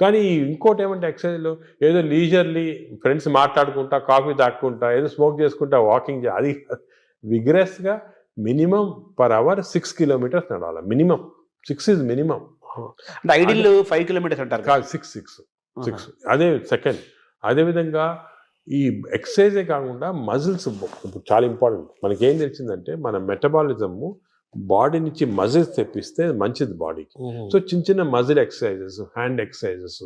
కానీ ఇంకోటి ఏమంటే ఎక్సర్సైజ్లో ఏదో లీజర్లీ ఫ్రెండ్స్ మాట్లాడుకుంటా కాఫీ తాక్కుంటా ఏదో స్మోక్ చేసుకుంటా వాకింగ్ అది విగ్రెస్గా మినిమం పర్ అవర్ 6 కిలోమీటర్స్ నడవాలి. Minimum 6 is minimum. అంటే ఐడియల్ 5 కిలోమీటర్స్ అంటారు కాదు, 6. అదే సెకండ్. అదేవిధంగా ఈ ఎక్సర్సైజే కాకుండా మజిల్స్ చాలా ఇంపార్టెంట్. మనకేం తెలిసిందంటే మన మెటబాలిజము బాడీ నుంచి మజిల్స్ తెప్పిస్తే మంచిది బాడీకి. సో చిన్న చిన్న మజిల్ ఎక్సర్సైజెస్, హ్యాండ్ ఎక్సర్సైజెస్,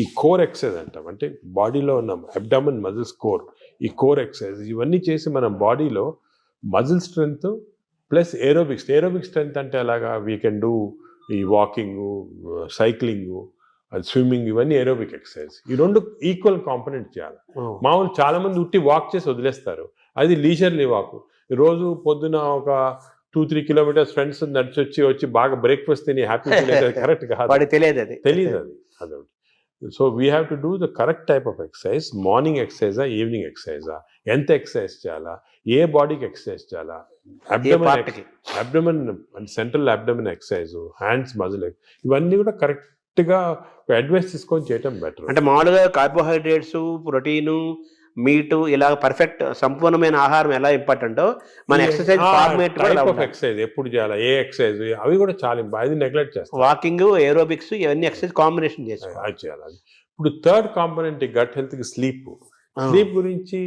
ఈ కోర్ ఎక్సర్సైజ్ అంటాం, అంటే బాడీలో ఉన్న అబ్డామన్ మజిల్స్ కోర్, ఈ కోర్ ఎక్సర్సైజ్ ఇవన్నీ చేసి మన బాడీలో muscle strength plus aerobics. Strength అంటే అలాగా వీ కెన్ డూ ఈ వాకింగ్, సైక్లింగ్, స్విమ్మింగ్, ఇవన్నీ ఏరోబిక్ ఎక్సర్సైజ్. ఈ రెండు ఈక్వల్ కాంపనెంట్ చేయాలి. మామూలు చాలా మంది ఉట్టి వాక్ చేసి వదిలేస్తారు, అది లీజర్లీ వాక్. రోజు పొద్దున ఒక 2-3 కిలోమీటర్స్ ఫ్రెండ్స్ నడిచి వచ్చి బాగా బ్రేక్ఫాస్ట్ తిని హ్యాపీ కరెక్ట్ కాదు, తెలియదు అది. So we have to do the correct type of exercise. Morning ఎక్సర్సైజా, ఈవినింగ్ ఎక్సర్సైజా, ఎంత ఎక్సర్సైజ్ చేయాలా, ఏ బాడీకి ఎక్సర్సైజ్ చేయాలా, abdomen and central abdomen exercise, hands muscle, ఇవన్నీ కూడా కరెక్ట్గా అడ్వైస్ తీసుకొని చేయటం బెటర్. అంటే మామూలుగా కార్బోహైడ్రేట్స్, ప్రోటీను, మీటు ఇలా పర్ఫెక్ట్ సంపూర్ణమైన ఆహారం ఎలా ఇంపార్టెంటో మన ఎక్సర్సైజ్ ఫార్మేట్ ఎక్సర్సైజ్ ఎప్పుడు చేయాలి, ఏ ఎక్సర్సైజ్, అవి కూడా చాలా అది నెగ్లెక్ట్ చేస్తాం. వాకింగ్, ఏరోబిక్స్, ఇవన్నీ ఎక్సర్సైజ్ కాంబినేషన్ చేయాలి. ఇప్పుడు థర్డ్ కాంపోనెంట్ గట్ హెల్త్కి స్లీప్. స్లీప్ గురించి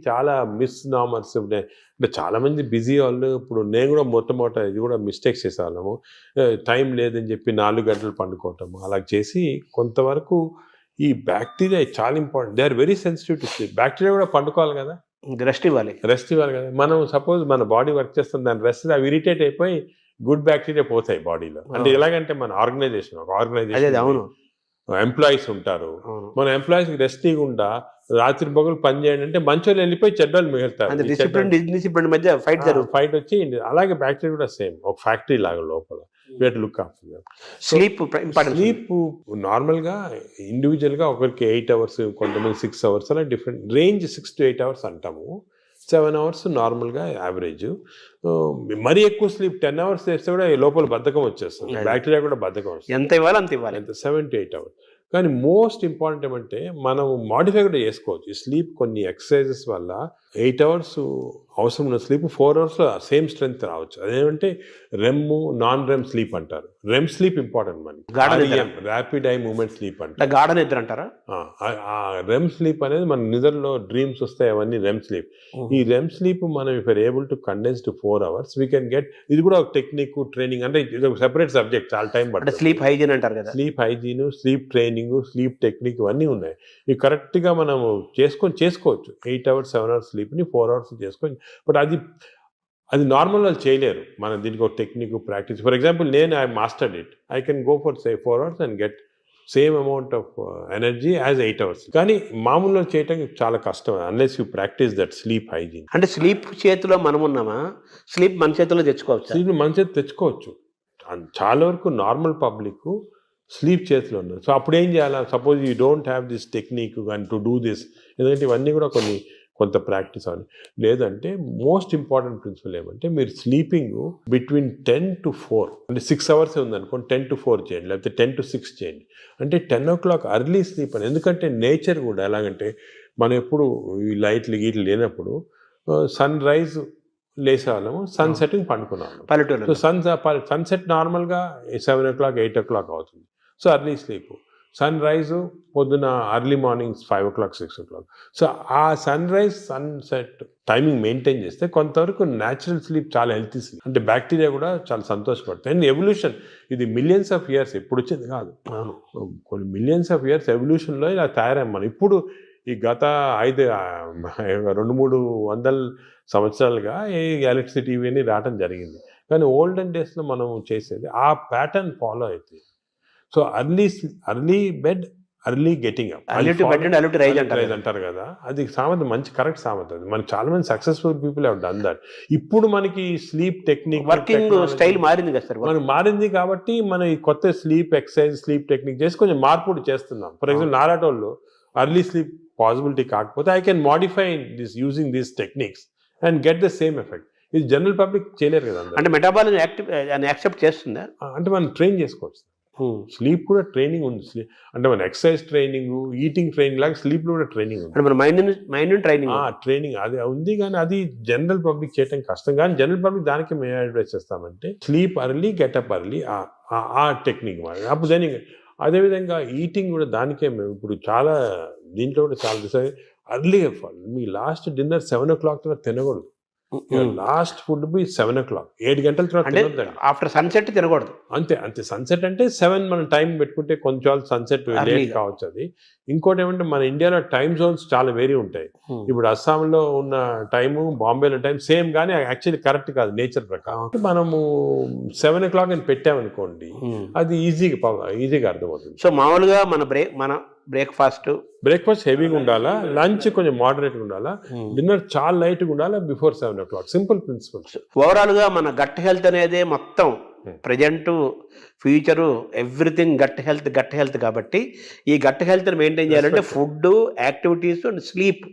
చాలా మిస్ నామర్స్. అంటే చాలా మంది బిజీ వాళ్ళు, ఇప్పుడు నేను కూడా మొట్టమొదట ఇది కూడా మిస్టేక్స్ చేసేవాళ్ళము. టైం లేదని చెప్పి 4 గంటలు పండుకోవటము అలా చేసి కొంతవరకు ఈ బ్యాక్టీరియా చాలా important. They are very sensitive to sleep. Bacteria కూడా పండుకోవాలి కదా, రెస్ట్ ఇవ్వాలి కదా. మనం సపోజ్ మన బాడీ వర్క్ చేస్తుంది, దాని రెస్ట్ అవి ఇరిటేట్ అయిపోయి గుడ్ బ్యాక్టీరియా పోతాయి బాడీలో. అంటే ఎలాగంటే మన ఆర్గనైజేషన్ అవును ఎంప్లాయీస్ ఉంటారు, మన ఎంప్లాయీస్కి రెస్ట్ ఇవ్వకుండా రాత్రి పగలు పని చేయండి అంటే మంచోళ్ళు వెళ్ళిపోయి చెడ్డోళ్ళు మిగులుతారు. డిసిప్లిన్ మధ్య ఫైట్ వచ్చి అలాగే బ్యాక్టీరియా కూడా సేమ్ ఒక ఫ్యాక్టరీ లాగా లోపల. లుక్ ఆఫ్టర్ స్లీప్ నార్మల్గా ఇండివిజువల్గా ఒకరికి 8 అవర్స్, కొంతమంది 6 అవర్స్, అలా డిఫరెంట్ రేంజ్. 6 to 8 అవర్స్ అంటాము, 7 అవర్స్ నార్మల్గా యావరేజ్. మరీ ఎక్కువ స్లీప్ 10 అవర్స్ చేస్తే కూడా లోపల బద్ధకం వచ్చేస్తుంది, బ్యాక్టీరియా కూడా బద్ధకం వస్తుంది. ఎంత ఇవ్వాలి అంత ఇవ్వాలి, 7 to 8 అవర్స్. కానీ మోస్ట్ ఇంపార్టెంట్ ఏమంటే మనం మాడిఫై కూడా చేసుకోవచ్చు ఈ స్లీప్. కొన్ని ఎక్సర్సైజెస్ వల్ల 8 అవర్స్ అవసరం ఉన్న స్లీప్ 4 అవర్స్లో సేమ్ స్ట్రెంగ్త్ రావచ్చు. అదేమంటే రెమ్, నాన్ రెమ్ స్లీప్ అంటారు. రెమ్ స్లీప్ ఇంపార్టెంట్ మనకి, ర్యాపిడ్ ఐ మూవ్మెంట్ స్లీప్ అంటారు, గాఢ నిద్ర అంటారా. రెమ్ స్లీప్ అనేది మన నిద్రలో డ్రీమ్స్ వస్తాయి, అవన్నీ రెమ్ స్లీప్. ఈ రెమ్ స్లీప్ మనం if are able to condense to 4 hours we can get. ఇది కూడా ఒక టెక్నిక్, ట్రైనింగ్, అంటే ఇది ఒక సెపరేట్ సబ్జెక్ట్, చాలా టైం పడుతుంది. స్లీప్ హైజీన్ అంటారు కదా, sleep hygiene, sleep training, sleep technique, ఇవన్నీ ఉన్నాయి. ఇవి కరెక్ట్గా మనం చేసుకోవచ్చు. 8 అవర్స్ 7 అవర్స్ స్లీప్ని 4 అవర్స్ చేసుకొని. బట్ అది నార్మల్ వాళ్ళు చేయలేరు. మనం దీనికి ఒక technique, practice. For example I mastered it, I can go for 4 hours and get same amount of energy as 8 hours. కానీ మామూలుగా చేయడానికి చాలా కష్టం unless you practice that sleep hygiene. అంటే స్లీప్ చేతిలో మనం ఉన్నామా, స్లీప్ మన చేతిలో తెచ్చుకోవచ్చు. స్లీప్ మన చేతి తెచ్చుకోవచ్చు. చాలా వరకు నార్మల్ పబ్లిక్ స్లీప్ చేతిలో ఉన్నారు. సో అప్పుడు ఏం చేయాలి, suppose you don't have this technique and to do this, ఎందుకంటే ఇవన్నీ కూడా కొంత ప్రాక్టీస్ అవ్వాలి. లేదంటే మోస్ట్ ఇంపార్టెంట్ ప్రిన్సిపల్ ఏమంటే మీరు స్లీపింగ్ బిట్వీన్ 10 to 4, అంటే 6 అవర్స్ ఉందనుకోండి, 10 to 4 చేయండి, లేకపోతే 10 to 6 చేయండి. అంటే 10 o'clock అర్లీ స్లీప్ అని. ఎందుకంటే నేచర్ కూడా ఎలాగంటే మనం ఎప్పుడు ఈ లైట్లు గీట్లు లేనప్పుడు సన్ రైజ్ లేసేవాళ్ళము, సన్ సెట్టింగ్ పండుకున్నాము పల్లెటూరు. సో సన్సెట్ నార్మల్గా 7 o'clock 8 o'clock అవుతుంది. So early sleep. Sun rise పొద్దున early morning 5 o'clock 6 o'clock. So ఆ sun rise sunset timing maintain చేస్తే కొంతవరకు న్యాచురల్ స్లీప్ చాలా హెల్తీ స్లీప్. అంటే బ్యాక్టీరియా కూడా చాలా సంతోషపడతాయి. అండ్ ఎవల్యూషన్ ఇది మిలియన్స్ ఆఫ్ ఇయర్స్ ఎప్పుడు వచ్చింది కాదు, కొన్ని మిలియన్స్ ఆఫ్ ఇయర్స్ ఎవల్యూషన్లో ఇలా తయారయ్యాం మనం. ఇప్పుడు ఈ గత 200-300 సంవత్సరాలుగా ఈ ఎలక్ట్రిసిటీ ఇవన్నీ రావటం జరిగింది. కానీ ఓల్డెన్ డేస్లో మనం చేసేది ఆ ప్యాటర్న్ ఫాలో అవుతుంది. So early bed, early getting up, rise అంటారు కదా, అది సామెత, మంచి కరెక్ట్ సామెత. అది మనకి చాలా మంది successful people have done that. ఇప్పుడు మనకి స్లీప్ టెక్నిక్, వర్కింగ్ స్టైల్ మారింది కదా సార్, మనకు మారింది కాబట్టి మనం ఈ కొత్త స్లీప్ ఎక్సర్సైజ్, స్లీప్ టెక్నిక్ చేసి కొంచెం మార్పు చేస్తున్నాం. ఫర్ ఎగ్జాంపుల్ నారాటోళ్ళు అర్లీ స్లీప్ పాసిబిలిటీ కాకపోతే I can modify this using these techniques and get the same effect. ఇది జనరల్ పబ్లిక్ చేయలేరు కదా. అంటే మెటాబాలిజం యాక్సెప్ట్ చేస్తుందా, అంటే మనం ట్రైన్ చేసుకోవచ్చు. స్లీప్ కూడా ట్రైనింగ్ ఉంది. అంటే మన ఎక్సర్సైజ్ ట్రైనింగ్, ఈటింగ్ ట్రైనింగ్ లాగా స్లీప్ లో కూడా ట్రైనింగ్ ఉంది. అంటే మన మైండ్ ట్రైనింగ్ ట్రైనింగ్ అది ఉంది, కానీ అది జనరల్ పబ్లిక్ చేయడం కష్టం. కానీ జనరల్ పబ్లిక్ దానికి మేము అడ్వైస్ చేస్తామంటే స్లీప్ అర్లీ, గెటప్ అర్లీ, ఆ టెక్నిక్ మరి. అప్పుడు దాని అదేవిధంగా ఈటింగ్ కూడా దానికే మేము ఇప్పుడు చాలా దీంట్లో కూడా చాలా అర్లీగా మీ లాస్ట్ డిన్నర్ 7 o'clock తర్వాత తినకూడదు. లాస్ట్ ఫుడ్ బి 7 o'clock, 7 గంటల తర్వాత తినొద్దండి. ఆఫ్టర్ సన్సెట్ తినకూడదు. అంతే సన్సెట్ అంటే 7 మనం టైం పెట్టుకుంటే కొంచెం సన్సెట్ లేట్ కావచ్చు. అది ఇంకోటి ఏమంటే మన ఇండియాలో టైం జోన్స్ చాలా వేరీ ఉంటాయి. ఇప్పుడు అస్సాంలో ఉన్న టైము, బాంబేలో టైం సేమ్, కానీ యాక్చువల్లీ కరెక్ట్ కాదు నేచర్ ప్రకారం. మనము 7 o'clock అని పెట్టామనుకోండి, అది ఈజీగా అర్థమవుతుంది. సో మామూలుగా మన బ్రేక్ఫాస్ట్ హెవీగా ఉండాలా, లంచ్ కొంచెం మోడరేట్గా ఉండాలా, డిన్నర్ చాలా లైట్గా ఉండాలా బిఫోర్ 7 o'clock. Simple principles. ఓవరాల్గా మన గట్ హెల్త్ అనేది మొత్తం present future everything gut health కాబట్టి ఈ గట్ హెల్త్ని మెయింటైన్ చేయాలంటే ఫుడ్, యాక్టివిటీస్ అండ్ స్లీప్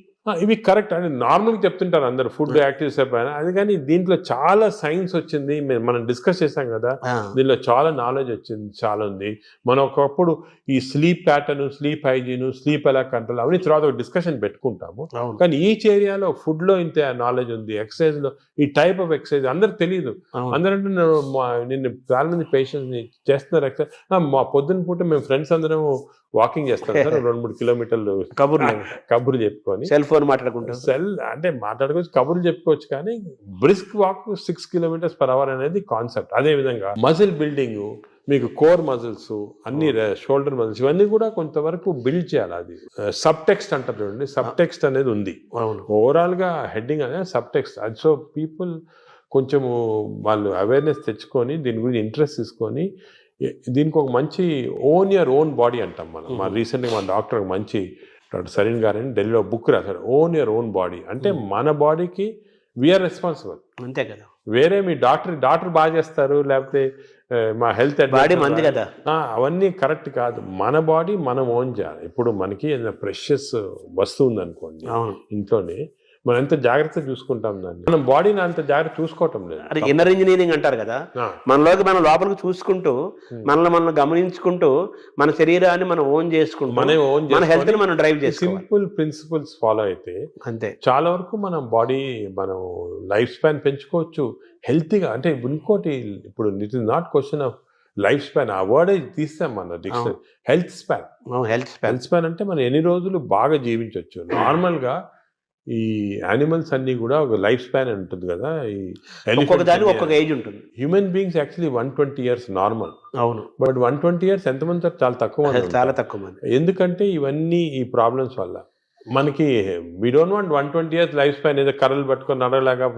ఇవి కరెక్ట్ అని నార్మల్గా చెప్తుంటారు అందరు, ఫుడ్ యాక్టివిటీస్ పైన. అది కానీ దీంట్లో చాలా సైన్స్ వచ్చింది, మనం డిస్కస్ చేసాం కదా, దీనిలో చాలా నాలెడ్జ్ వచ్చింది, చాలా ఉంది. మనం ఒకప్పుడు ఈ sleep pattern, sleep hygiene, sleep ఎలా కంట్రోల్ అవన్నీ తర్వాత ఒక డిస్కషన్ పెట్టుకుంటాము. కానీ ఈచ్ ఏరియాలో ఫుడ్ లో ఇంత నాలెడ్జ్ ఉంది, ఎక్సర్సైజ్ లో ఈ టైప్ ఆఫ్ ఎక్సర్సైజ్ అందరికి తెలియదు. అందరంటే నిన్న చాలా మంది పేషెంట్స్ చేస్తున్నారు ఎక్సర్సైజ్. మా పొద్దున్న పూట మేము ఫ్రెండ్స్ అందరం వాకింగ్ చేస్తాం సార్, 2-3 kilometers కబుర్లు చెప్పుకొని, సెల్ ఫోన్ మాట్లాడుకుంటాం. అంటే మాట్లాడుకోవచ్చు, కబుర్లు చెప్పుకోవచ్చు, కానీ బ్రిస్క్ వాక్ 6 km/h అనేది కాన్సెప్ట్. అదే విధంగా మజిల్ బిల్డింగ్, మీకు కోర్ మజిల్స్, అన్ని షోల్డర్ మజిల్స్, ఇవన్నీ కూడా కొంతవరకు బిల్డ్ చేయాలి. అది సబ్ టెక్స్ట్ అంటారు చూడండి, సబ్ టెక్స్ట్ అనేది ఉంది. ఓవరాల్ గా హెడ్డింగ్ అనేది సబ్ టెక్స్ట్. అది సో పీపుల్ కొంచెము వాళ్ళు అవేర్నెస్ తెచ్చుకొని దీని గురించి ఇంట్రెస్ట్ తీసుకొని దీనికి ఒక మంచి యువర్ ఓన్ బాడీ అంటాం మనం. మా రీసెంట్గా మన డాక్టర్ మంచి డాక్టర్ సరీన్ గారని ఢిల్లీలో బుక్ రాశారు, యువర్ ఓన్ బాడీ. అంటే మన బాడీకి వీఆర్ రెస్పాన్సిబుల్. అంతే కదా, వేరే మీ డాక్టర్ బాగా చేస్తారు, లేకపోతే మా హెల్త్ బాడీ మంది కదా, అవన్నీ కరెక్ట్ కాదు. మన బాడీ మనం ఓన్ చేయాలి. ఇప్పుడు మనకి ఏదైనా ప్రెషియస్ వస్తువు ఉందనుకోండి ఇంట్లోనే, మనం ఎంత జాగ్రత్త చూసుకుంటాం దాన్ని, మన బాడీని అంత జాగ్రత్త చూసుకోవటం లేదు. అది ఇన్నర్ ఇంజనీరింగ్ అంటారు కదా, మనలోకి మన లోపలికి చూసుకుంటూ, మనల్ని గమనించుకుంటూ, మన శరీరాన్ని మనం ఓన్ చేసుకుంటూ, మన హెల్త్ ని మనం డ్రైవ్ చేసి సింపుల్ ప్రిన్సిపల్స్ ఫాలో అయితే అంతే చాలా వరకు మనం బాడీ, మనం లైఫ్ స్పాన్ పెంచుకోవచ్చు హెల్తీగా. అంటే ఇంకోటి, ఇప్పుడు it is not question of life span, ఆ వర్డ్ తీస్తాం మన డిక్షనరీ. హెల్త్ స్పాన్ అంటే మనం ఎన్ని రోజులు బాగా జీవించవచ్చు. నార్మల్గా ఈ యానిమల్స్ అన్ని కూడా ఒక లైఫ్ స్పాన్ ఉంటుంది కదా, ఈ ఒక్కొక్క ఏజ్ ఉంటుంది. Human beings actually 120 years normal. అవును, బట్ 120 years ఎంతమంది చాలా తక్కువ మంది. ఎందుకంటే ఇవన్నీ ఈ ప్రాబ్లమ్స్ వల్ల మనకి we don't want 120 years life span, ఏదో కర్రలు పట్టుకొని నడలాగా.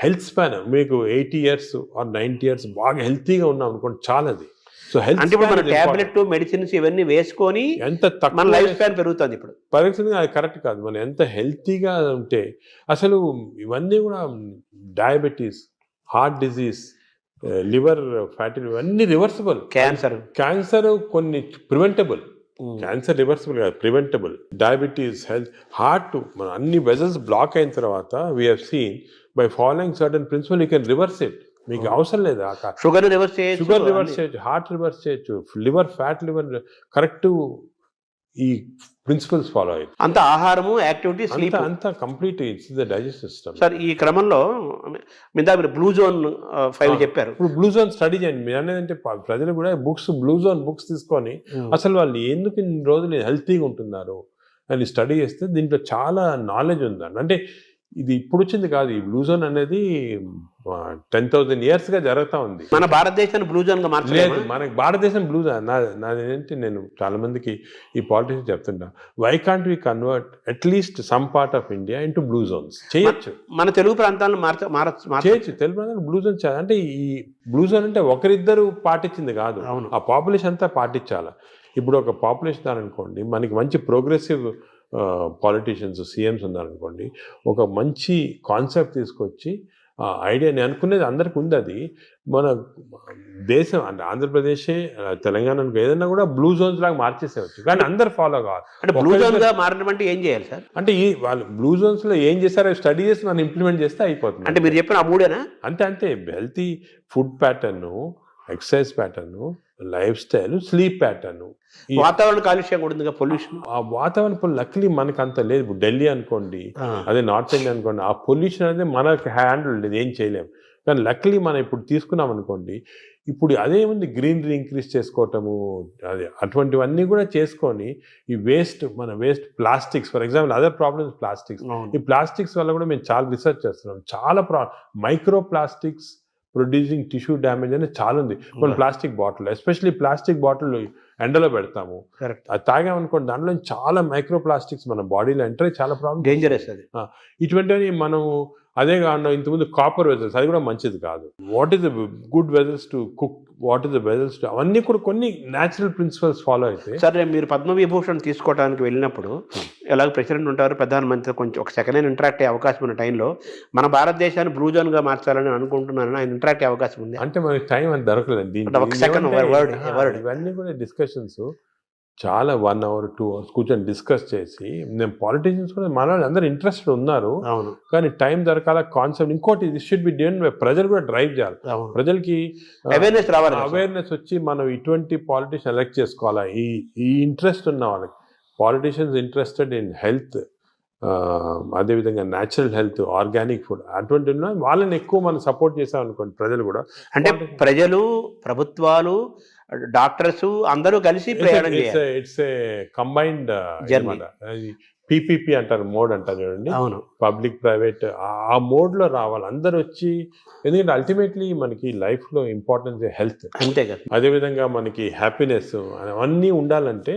హెల్త్ స్పాన్ మీకు 80 years or 90 years బాగా హెల్తీగా ఉన్నాం అనుకోండి, చాలా. అది సో హెల్త్ అంటే ఇప్పుడు మన టాబ్లెట్, మెడిసిన్స్ ఇవన్నీ వేసుకొని ఎంత తక్కువ లైఫ్ స్పాన్ పెరుగుతుంది. ఇప్పుడు పరిస్థితి అది కరెక్ట్ కాదు. మనం ఎంత హెల్తీగా ఉంటే, అసలు ఇవన్నీ కూడా diabetes, heart disease, liver fatty, ఇవన్నీ రివర్సిబుల్. క్యాన్సర్ కొన్ని ప్రివెంటబుల్, క్యాన్సర్ రివర్సిబుల్ కాదు, ప్రివెంటబుల్. డయాబెటీస్, హెల్త్, హార్ట్, మన అన్ని వెజల్స్ బ్లాక్ అయిన తర్వాత we have seen by following certain principal you can reverse it. మీకు అవసరం లేదు, షుగర్ రివర్స్ చేయొచ్చు, హార్ట్ రివర్స్ చేయొచ్చు, లివర్ ఫ్యాట్, లివర్ కరెక్ట్. ఈ ప్రిన్సిపల్స్ ఫాలో అయ్యి అంత ఆహారము, యాక్టివిటీ, స్లీప్ అంతా complete it's the digestive system. Sir ఈ క్రమంలో మీరు బ్లూ జోన్ 5 చెప్పారు. ఇప్పుడు బ్లూ జోన్ స్టడీ చేయండి. మీరు అనేది ప్రజలు కూడా బ్లూ జోన్ బుక్స్ తీసుకొని అసలు వాళ్ళు ఎందుకు ఇన్ని రోజులు హెల్తీగా ఉంటున్నారు అని స్టడీ చేస్తే దీంట్లో చాలా నాలెడ్జ్ ఉందండి. అంటే ఇది ఇప్పుడు వచ్చింది కాదు, ఈ బ్లూ జోన్ అనేది 10,000 years గా జరుగుతూ ఉంది. మన భారతదేశాన్ని బ్లూ జోన్ గా మార్చలేదు. మనకి భారతదేశం బ్లూ జోన్. నాదేంటి, నేను చాలా మందికి ఈ పాలిటిక్స్ చెప్తుంటా, why can't we convert at least some part of India into blue zones? చేయొచ్చు. మన తెలుగు ప్రాంతాలను చేయొచ్చు. తెలుగు ప్రాంతాలు బ్లూ జోన్ చేయాలి. అంటే ఈ బ్లూ జోన్ అంటే ఒకరిద్దరు పాటించింది కాదు, ఆ పాపులేషన్ అంతా పాటించాలి. ఇప్పుడు ఒక పాపులేషన్ అనుకోండి, మనకి మంచి ప్రోగ్రెసివ్ పాలిటీషియన్స్, సీఎంస్ ఉన్నారనుకోండి, ఒక మంచి కాన్సెప్ట్ తీసుకొచ్చి ఐడియా, నేను అనుకునేది అందరికి ఉంది. అది మన దేశం అంటే ఆంధ్రప్రదేశ్, తెలంగాణ ఏదైనా కూడా బ్లూ జోన్స్ లాగా మార్చేసేవచ్చు, కానీ అందరు ఫాలో కావాలి. అంటే బ్లూ జోన్ గా మారడం అంటే ఏం చేయాలి సార్? అంటే ఈ వాళ్ళు బ్లూ జోన్స్ లో ఏం చేస్తారో స్టడీ చేసి మనం ఇంప్లిమెంట్ చేస్తే అయిపోతుంది. అంటే మీరు చెప్పిన ఆ మూడేనా? అంతే. Healthy food pattern, exercise pattern, life style, sleep pattern, వాతావరణ కాలుష్యం కూడా ఉంది, పొల్యూషన్. ఆ వాతావరణ లక్లీ మనకు అంత లేదు. ఇప్పుడు ఢిల్లీ అనుకోండి, అదే నార్త్ ఇండియా అనుకోండి, ఆ పొల్యూషన్ అనేది మనకు హ్యాండిల్ లేదు, ఏం చేయలేము. కానీ లక్లీ మనం ఇప్పుడు తీసుకున్నాం అనుకోండి, ఇప్పుడు అదేముంది, గ్రీనరీ ఇంక్రీజ్ చేసుకోవటము, అదే అటువంటివన్నీ కూడా చేసుకొని ఈ మన waste plastics, for example other problems plastics. ఈ ప్లాస్టిక్స్ వల్ల కూడా మేము చాలా రీసెర్చ్ చేస్తున్నాం. చాలా micro plastics producing tissue damage అనేది చాలా ఉంది. కొన్ని plastic bottle, especially plastic bottle ఎండలో పెడతాము, అది తాగామనుకోండి, దాంట్లో చాలా మైక్రో ప్లాస్టిక్స్ మన బాడీలో ఎంటర్ అయ్యి చాలా ప్రాబ్లమ్, డేంజరస్ అది. ఇటువంటివి మనం అదే కాకుండా ఇంతకుముందు కాపర్ వెజల్స్, అది కూడా మంచిది కాదు. What is the good vessels to cook, what is the vessels to, అవన్నీ కూడా కొన్ని న్యాచురల్ ప్రిన్సిపల్స్ ఫాలో అయితే. సరే, మీరు పద్మవిభూషణ్ తీసుకోవడానికి వెళ్ళినప్పుడు ఎలాగ ప్రెసిడెంట్ ఉంటారు, ప్రధానమంత్రి, కొంచెం ఒక సెకండ్ హ్యాండ్ ఇంటరాక్ట్ అయ్యే అవకాశం ఉన్న టైంలో మన భారతదేశాన్ని బ్లూ జోన్గా మార్చాలని అనుకుంటున్నాను, ఆయన ఇంటరాక్ట్ అయ్యే అవకాశం ఉంది అంటే మనకి టైం అని దొరకలేదు. ఒక సెకండ్ వర్డ్ ఇవన్నీ కూడా డిస్కషన్స్ చాలా 1 hour 2 hours కూర్చొని డిస్కస్ చేసి, నేను పాలిటీషియన్స్ కూడా మన అందరూ ఇంట్రెస్టెడ్ ఉన్నారు, కానీ టైం దొరకాల కాన్సెప్ట్. ఇంకోటి ఇది షుడ్ బి డన్, ప్రజలు కూడా డ్రైవ్ చేయాలి, ప్రజలకి అవేర్నెస్ రావాలి, అవేర్నెస్ వచ్చి మనం ఇటువంటి పాలిటీషియన్ ఎలక్ట్ చేసుకోవాలా. ఈ ఇంట్రెస్ట్ ఉన్న వాళ్ళకి, పాలిటీషియన్స్ ఇంట్రెస్టెడ్ ఇన్ హెల్త్, అదేవిధంగా న్యాచురల్ హెల్త్, ఆర్గానిక్ ఫుడ్, అటువంటి వాళ్ళని ఎక్కువ మనం సపోర్ట్ చేసాం అనుకోండి, ప్రజలు కూడా. అంటే ప్రజలు, ప్రభుత్వాలు, డాక్టర్స్ అందరూ కలిసి ప్రయాణం చేయాలి. ఇట్స్ ఏ కంబైన్డ్ PPP అంటారు, మోడ్ అంటారు చూడండి, అవును, పబ్లిక్ ప్రైవేట్, ఆ మోడ్ లో రావాలి అందరు వచ్చి. ఎందుకంటే అల్టిమేట్లీ మనకి లైఫ్ లో ఇంపార్టెన్స్ హెల్త్, అంతే కదా. అదేవిధంగా మనకి హ్యాపీనెస్ అవన్నీ ఉండాలంటే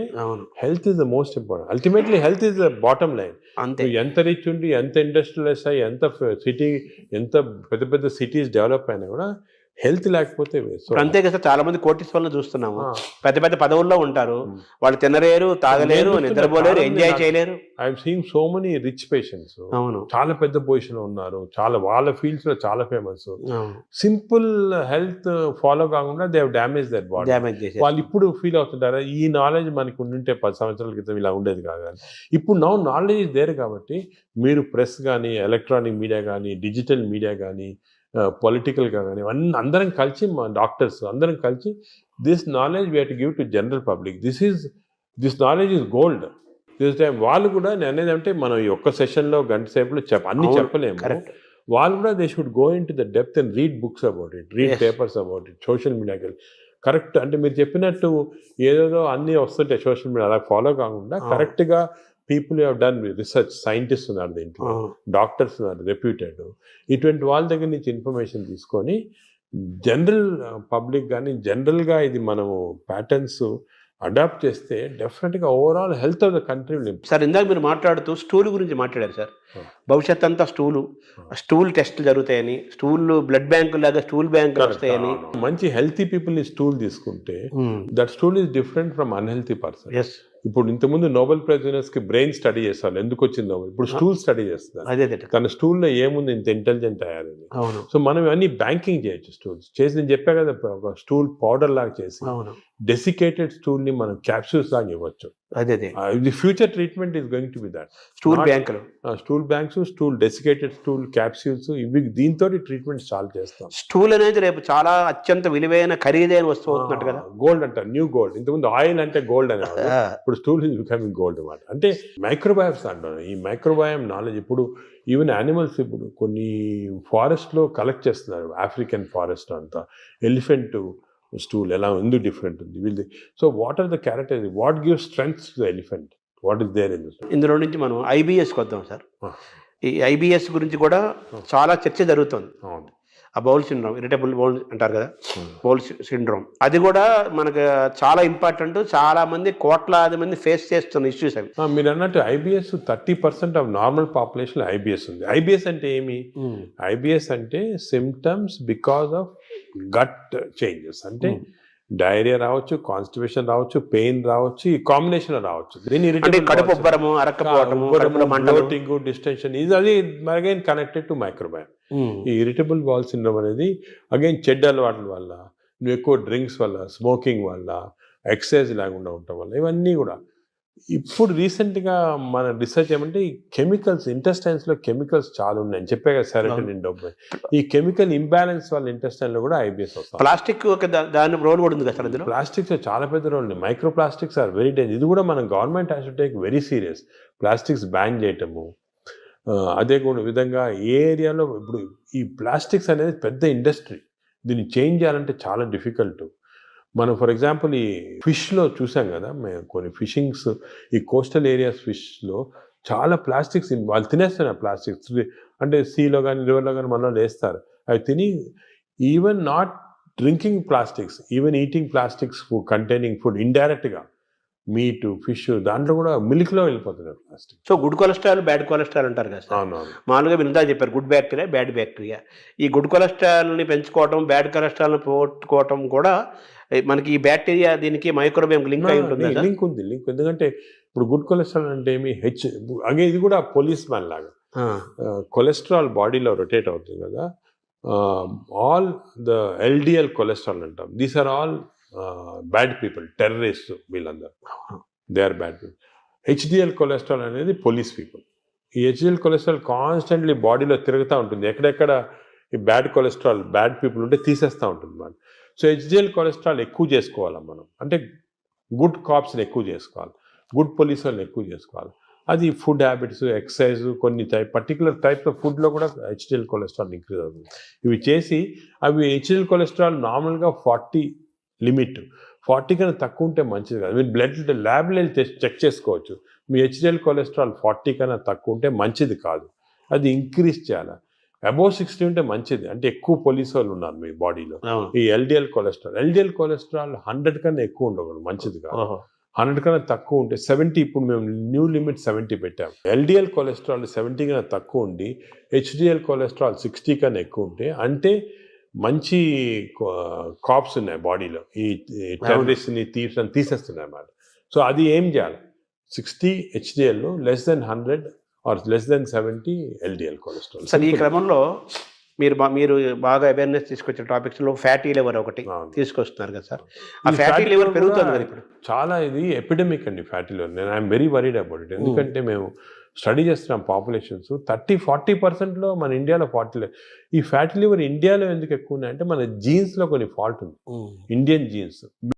health is the most important. Ultimately health is the bottom line. అంతే, ఎంత రిచ్ ఉండి, ఎంత ఇండస్ట్రియలైజ్ అయ్యి, ఎంత సిటీ, ఎంత పెద్ద పెద్ద సిటీస్ డెవలప్ అయినా కూడా హెల్త్ లేకపోతే. అంతే కదా, చాలా మంది కోటీశ్వరులను చూస్తున్నాము, పెద్ద పెద్ద పదవుల్లో ఉంటారు, వాళ్ళు తినలేరు, తాగలేరు, నిద్రపోలేరు, ఎంజాయ్ చేయలేరు. I'm seeing so many rich patients, అవును, చాలా పెద్ద పొజిషన్ లో ఉన్నారు, చాలా వాళ్ళ ఫీల్డ్స్ లో చాలా ఫేమస్. సింపుల్ హెల్త్ ఫాలో కాకుండా they have damage that body. వాళ్ళు ఇప్పుడు ఫీల్ అవుతుంటారా, ఈ నాలెడ్జ్ మనకు ఉండింటే 10 సంవత్సరాల క్రితం ఇలా ఉండేది కాదు. కానీ ఇప్పుడు నాలెడ్జ్ ఇస్ దేర్ కాబట్టి, మీరు ప్రెస్ కానీ, ఎలక్ట్రానిక్ మీడియా కానీ, డిజిటల్ మీడియా కానీ, పొలిటికల్గా కానీ, అందరం కలిసి, మా డాక్టర్స్ అందరం కలిసి, this knowledge we have to give to general public. This knowledge is gold. This time వాళ్ళు కూడా నేను అనేది అంటే, మనం ఈ ఒక్క సెషన్లో గంట సేపులో అన్ని చెప్పలేము. వాళ్ళు కూడా they should go in to the depth and read books about it, read papers about it, social మీడియాకి కరెక్ట్. అంటే మీరు చెప్పినట్టు ఏదేదో అన్నీ వస్తుంటాయి సోషల్ మీడియా, అలా ఫాలో కాకుండా కరెక్ట్గా people have done research, scientist ఉన్నారు దీంట్లో, డాక్టర్స్ ఉన్నారు రెప్యూటెడ్, ఇటువంటి వాళ్ళ దగ్గర నుంచి ఇన్ఫర్మేషన్ తీసుకొని జనరల్ పబ్లిక్ కానీ, జనరల్గా ఇది మనము ప్యాటర్న్స్ అడాప్ట్ చేస్తే డెఫినెట్గా overall health of the country will improve. Sir, ఇందాక మీరు మాట్లాడుతూ స్టూల్ గురించి మాట్లాడారు సార్. భవిష్యత్ అంతా స్టూల్ టెస్టులు జరుగుతాయని, బ్లడ్ బ్యాంకు లాగా స్టూల్ బ్యాంకులు వస్తాయని. మంచి హెల్తీ పీపుల్ని స్టూల్ తీసుకుంటే that stool is different from unhealthy person. ఇప్పుడు ఇంతకుముందు నోబెల్ ప్రైజ్ విన్నర్స్ కి బ్రెయిన్ స్టడీ చేస్తారు, ఎందుకు వచ్చిందో. ఇప్పుడు స్టూల్ స్టడీ చేస్తారు, తన స్టూల్లో ఏముంది ఇంత ఇంటెలిజెంట్ అయ్యారని. సో మనం ఇవన్నీ బ్యాంకింగ్ చేయొచ్చు. స్టూల్స్ చేసి, నేను చెప్పా కదా, ఒక స్టూల్ పౌడర్ లాగా చేసి డెసికేటెడ్ స్టూల్ ని మనం క్యాప్సూల్స్ లాగా ఇవ్వచ్చు. The future treatment is going to be that. Stool బ్యాంకులు, stool banks, stool desiccated stool capsules, ఇవి దీంతో ట్రీట్మెంట్ స్టార్ట్ చేస్తాం. స్టూల్ అనేది రేపు చాలా అత్యంత విలువైన, ఖరీదైన వస్తువు అవుతున్నట్టు కదా. గోల్డ్ అంటారు, న్యూ గోల్డ్. ఇంతకుముందు ఆయిల్ అంటే గోల్డ్ అనేవాడు, ఇప్పుడు స్టూల్ ఈజ్ బికమింగ్ గోల్డ్ అన్నమాట. అంటే మైక్రోబయామ్స్ అంటారు. ఈ మైక్రోబయామ్ నాలెడ్జ్ ఇప్పుడు ఈవెన్ యానిమల్స్, ఇప్పుడు కొన్ని ఫారెస్ట్లో కలెక్ట్ చేస్తున్నారు, ఆఫ్రికన్ ఫారెస్ట్ అంతా, ఎలిఫెంట్ స్టూల్ ఎలా ఎందుకు డిఫరెంట్ ఉంది వీళ్ళది. So what are the characters, what gives strength to the elephant, what is there in this. ఇందులో నుంచి మనం IBSకి వద్దాం సార్. ఈ IBS గురించి కూడా చాలా చర్చ జరుగుతుంది. ఆ బౌల్ సిండ్రోమ్, ఇరిటబుల్ బౌల్ అంటారు కదా, బౌల్ సిండ్రోమ్, అది కూడా మనకు చాలా ఇంపార్టెంట్. చాలా మంది, కోట్లాది మంది ఫేస్ చేస్తున్న ఇష్యూస్ అవి. మీరు అన్నట్టు IBS 30% of normal population IBS ఉంది. IBS అంటే ఏమి? IBS అంటే symptoms because of gut changes. అంటే డైరియా రావచ్చు, కాన్స్టిపేషన్ రావచ్చు, పెయిన్ రావచ్చు, ఈ కాంబినేషన్ రావచ్చు. దీని కడుపు ఉబ్బరము, అరక్కపోవడము, బ్లోటింగ్, డిస్టెన్షన్, ఇది అది అగైన్ కనెక్టెడ్ టు మైక్రోబయామ్. ఈ ఇరిటబుల్ బౌల్ సిండ్రోమ్ అనేది అగైన్ చెడ్డ అలవాట్ల వల్ల, నువ్వు ఎక్కువ డ్రింక్స్ వల్ల, స్మోకింగ్ వల్ల, ఎక్సర్సైజ్ లేకుండా ఉండటం వల్ల, ఇవన్నీ కూడా ఇప్పుడు రీసెంట్గా మన రీసెర్చ్ ఏమంటే ఈ కెమికల్స్ ఇంటెస్టైన్స్లో కెమికల్స్ చాలా ఉన్నాయి అని చెప్పే కదా సెరటోనిన్ డోపమైన్. ఈ కెమికల్ ఇంబ్యాలెన్స్ వల్ల ఇంటెస్టైన్లో కూడా ఐబిఎస్ వస్తుంది. ప్లాస్టిక్ ఒక దాని రోల్ కూడా ఉంది కదా సార్ అందులో. ప్లాస్టిక్స్ చాలా పెద్ద రోల్ ఉంది. Micro plastics are very danger. ఇది కూడా మన government has to take very serious. Plastics ban చేయటము, అదే కూడా విధంగా ఏ ఏరియాలో ఇప్పుడు ఈ ప్లాస్టిక్స్ అనేది పెద్ద ఇండస్ట్రీ. దీన్ని చేంజ్ చేయాలంటే చాలా డిఫికల్ట్. మనం ఫర్ ఎగ్జాంపుల్ ఈ ఫిష్లో చూసాం కదా, మేము కొన్ని ఫిషింగ్స్ ఈ కోస్టల్ ఏరియాస్ ఫిష్లో చాలా ప్లాస్టిక్స్ వాళ్ళు తినేస్తున్నారు. ప్లాస్టిక్స్ అంటే సీలో కానీ రివర్లో కానీ మనలో వేస్తారు. అవి తిని even not drinking plastics, even eating plastics containing food ఇండైరెక్ట్గా మీట్ ఫిష్ దాంట్లో కూడా మిల్క్లో వెళ్ళిపోతున్నారు plastic. So good cholesterol bad cholesterol అంటారు కదా సార్. అవునవును. మామూలుగా మీరు ఇందా చెప్పారు గుడ్ బ్యాక్టీరియా బ్యాడ్ బ్యాక్టీరియా. ఈ గుడ్ కొలెస్ట్రాల్ని పెంచుకోవటం బ్యాడ్ కొలెస్ట్రాల్ని పోగొట్టుకోవటం కూడా మనకి ఈ బ్యాక్టీరియా దీనికి మైక్రోబియం లింక్ అయి ఉంటుంది. లింక్ ఉంది, లింక్. ఎందుకంటే ఇప్పుడు గుడ్ కొలెస్ట్రాల్ అంటే ఏమి అగే ఇది కూడా పోలీస్ మ్యాన్ లాగా కొలెస్ట్రాల్ బాడీలో రొటేట్ అవుతుంది కదా. ఆల్ ద ఎల్డిఎల్ కొలెస్ట్రాల్ అంటాం. These are all bad people, terrorist వీళ్ళందరూ. They are bad people. HDL cholesterol అనేది పోలీస్ పీపుల్. ఈ హెచ్డిఎల్ కొలెస్ట్రాల్ కాన్స్టెంట్లీ బాడీలో తిరుగుతూ ఉంటుంది. ఎక్కడెక్కడ ఈ బ్యాడ్ కొలెస్ట్రాల్ బ్యాడ్ పీపుల్ ఉంటే తీసేస్తూ ఉంటుంది మనం. సో హెచ్డిఎల్ కొలెస్ట్రాల్ ఎక్కువ చేసుకోవాలి మనం. అంటే గుడ్ కాప్స్ని ఎక్కువ చేసుకోవాలి, గుడ్ పోలీస్ వాళ్ళని ఎక్కువ చేసుకోవాలి. అది ఫుడ్ హ్యాబిట్స్, ఎక్సర్సైజ్, కొన్ని పర్టికులర్ టైప్స్ ఆఫ్ ఫుడ్లో కూడా హెచ్డిఎల్ కొలెస్ట్రాల్ ఇంక్రీజ్ అవుతుంది. ఇవి చేసి అవి హెచ్డిఎల్ కొలెస్ట్రాల్ నార్మల్గా 40 లిమిట్, 40 కన్నా తక్కువ ఉంటే మంచిది కాదు. మీరు బ్లడ్ ల్యాబ్లో చెక్ చేసుకోవచ్చు. మీ హెచ్డిఎల్ కొలెస్ట్రాల్ 40 కన్నా తక్కువ ఉంటే మంచిది కాదు, అది ఇంక్రీజ్ చేయాలి. అబోవ్ 60 ఉంటే మంచిది, అంటే ఎక్కువ పోలీసు వాళ్ళు ఉన్నారు మీ బాడీలో. ఈ ఎల్డిఎల్ కొలెస్ట్రాల్ 100 కన్నా ఎక్కువ ఉండకూడదు, మంచిది కాదు. 100 కన్నా తక్కువ ఉంటే 70, ఇప్పుడు మేము న్యూ లిమిట్ 70 పెట్టాము. ఎల్డిఎల్ కొలెస్ట్రాల్ 70 కన్నా తక్కువ ఉండి హెచ్డిఎల్ కొలెస్ట్రాల్ 60 కన్నా ఎక్కువ ఉంటే అంటే మంచి కాప్స్ ఉన్నాయి బాడీలో, ఈ టెర్రరిస్ట్ని తీసేస్తున్నాయి అన్నమాట. సో అది ఏం చేయాలి, 60 HDL, less than 100 or less than 70 LDL cholesterol. Sir ఈ క్రమంలో మీరు బాగా అవేర్నెస్ తీసుకొచ్చిన టాపిక్స్లో ఫ్యాటీ లివర్ ఒకటి తీసుకొస్తున్నారు కదా సార్. ఆ ఫ్యాటీ లివర్ పెరుగుతుంది కదా ఇప్పుడు చాలా. ఇది ఎపిడమిక్ అండి ఫ్యాటీ లివర్. నేను I'm very worried about it. ఎందుకంటే మేము స్టడీ చేస్తున్నాం పాపులేషన్స్ 30-40%లో మన ఇండియాలో ఈ ఫ్యాటీ లివర్ ఇండియాలో ఎందుకు ఎక్కువ ఉన్నాయంటే మన జీన్స్లో కొన్ని ఫాల్ట్ ఉంది, ఇండియన్ జీన్స్.